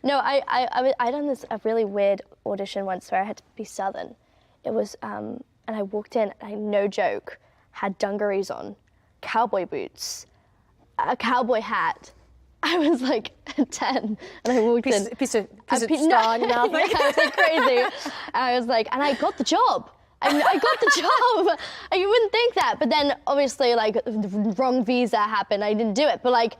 No, I done a really weird audition once where I had to be Southern. It was, and I walked in, and I, no joke, had dungarees on, cowboy boots, a cowboy hat. I was like 10, and I walked in. Piece of straw in your mouth. Yeah, I was like crazy. I was like, and I got the job. I got the job. You wouldn't think that, but then obviously like the wrong visa happened. I didn't do it, but like,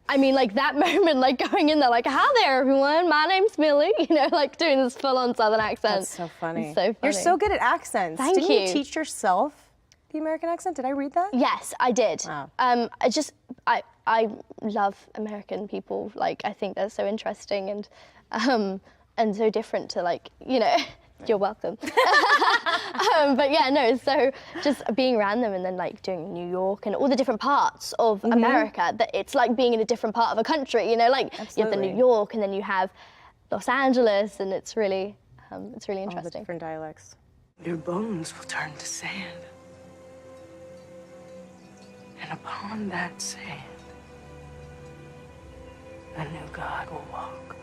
I mean, like that moment, like going in there, like, hi there, everyone, my name's Millie, you know, like doing this full-on Southern accent. That's so funny. It's so funny. You're so good at accents. Thank Didn't you. you teach yourself the American accent? Did I read that? Yes, I did. Wow. I love American people. Like, I think they're so interesting and so different to, like, you know, you're welcome. But yeah, no, so just being around them and then like doing New York and all the different parts of America, that it's like being in a different part of a country, you know, like you have the New York and then you have Los Angeles, and it's really interesting. All the different dialects. Your bones will turn to sand. And upon that sand, a new God will walk.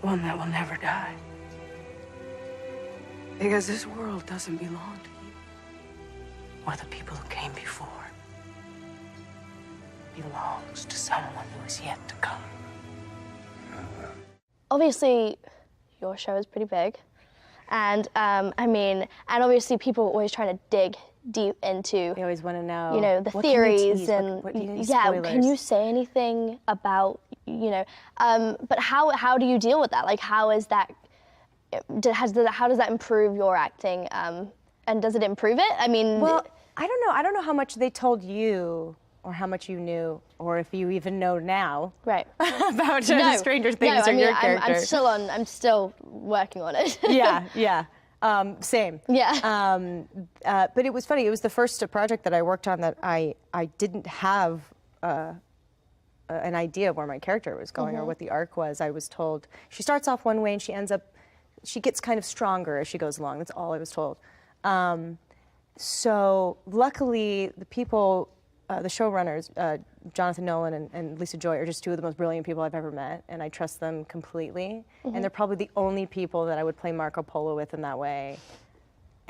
One that will never die. Because this world doesn't belong to you or the people who came before. It belongs to someone who is yet to come. Obviously, your show is pretty big. And I mean, and obviously people are always trying to dig deep into, They always want to know, you know, the what theories can you and what, any yeah, spoilers? can you say anything about, you know, but how do you deal with that? Like, how is that, how does that improve your acting? And does it improve it? I mean, Well, I don't know. I don't know how much they told you or how much you knew, or if you even know now right. about Stranger Things no, or I mean, your character. I'm still working on it. Yeah. Same. Yeah. But it was funny. It was the first project that I worked on that I didn't have an idea of where my character was going or what the arc was. I was told she starts off one way and she gets kind of stronger as she goes along. That's all I was told. So luckily, the people, the showrunners, Jonathan Nolan and Lisa Joy, are just two of the most brilliant people I've ever met, and I trust them completely. And they're probably the only people that I would play Marco Polo with in that way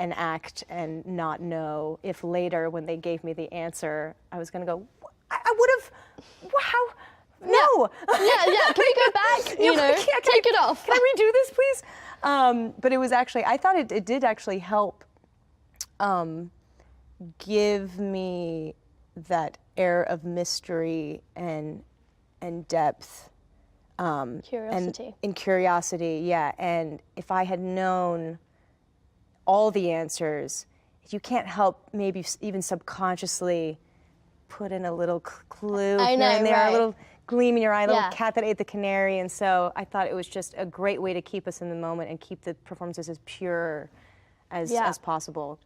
and act and not know if later, when they gave me the answer, I was going to go, I would have, wow. No. Yeah. Can we go back? You know, take it off. Can I redo this, please? But it was actually, I thought it did actually help give me that air of mystery and depth. Curiosity. And curiosity, yeah. And if I had known all the answers, you can't help maybe even subconsciously put in a little clue I know, here and there, right. a little gleam in your eye, a little Yeah. cat that ate the canary. And so I thought it was just a great way to keep us in the moment and keep the performances as pure as possible.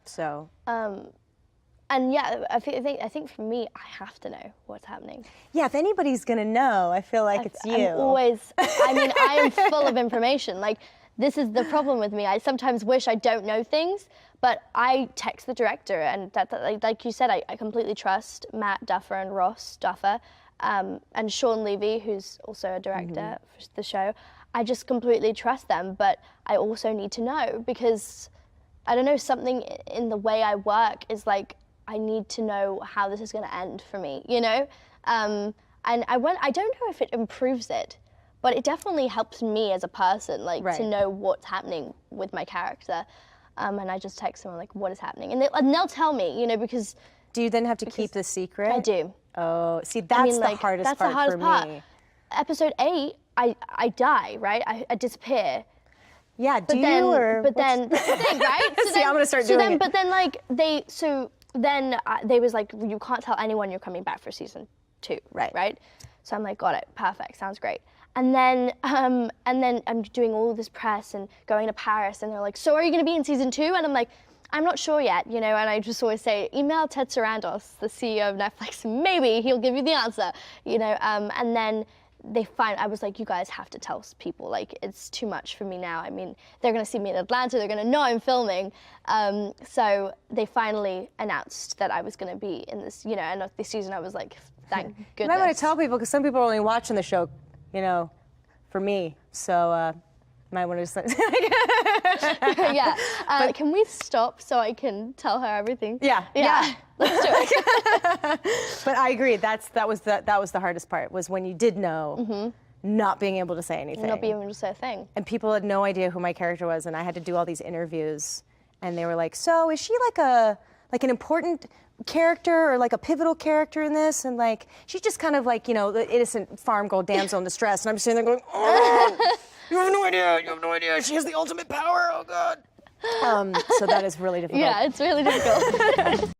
So. And yeah, I think for me, I have to know what's happening. Yeah, if anybody's gonna know, I feel like it's you. I'm always, I mean, I am full of information. Like, this is the problem with me. I sometimes wish I don't know things, but I text the director, and like you said, I completely trust Matt Duffer and Ross Duffer, and Sean Levy, who's also a director for the show. I just completely trust them, but I also need to know, because I don't know, something in the way I work is like, I need to know how this is going to end for me, you know? And I don't know if it improves it, but it definitely helps me as a person, like, to know what's happening with my character. And I just text them, like, what is happening? And they'll tell me, you know, because... Do you then have to keep the secret? I do. Oh, see, that's the hardest part for me. Episode 8, I die, right? I disappear. Yeah, But then that's the thing, right? See, I'm gonna start doing it. But then, like, they was like, you can't tell anyone you're coming back for season 2, right? So I'm like, got it, perfect, sounds great. And then I'm doing all this press and going to Paris, and they're like, so are you gonna be in season 2? And I'm like, I'm not sure yet, you know, and I just always say, email Ted Sarandos, the CEO of Netflix, maybe he'll give you the answer, you know, and then I was like, you guys have to tell people, like, it's too much for me now. I mean, they're gonna see me in Atlanta, they're gonna know I'm filming. So they finally announced that I was gonna be in this, you know, and this season I was like, thank goodness. You might want to tell people, because some people are only watching the show for me. So might want to just Yeah. Can we stop so I can tell her everything? Yeah. Let's do it. But I agree. That was the hardest part, was when you did know, not being able to say anything. Not being able to say a thing. And people had no idea who my character was, and I had to do all these interviews, and they were like, "So is she like an important character or like a pivotal character in this?" And like, she's just kind of like, the innocent farm girl damsel in distress. And I'm sitting there going, "Oh, you have no idea. You have no idea. She has the ultimate power. Oh God." So that is really difficult. Yeah, it's really difficult.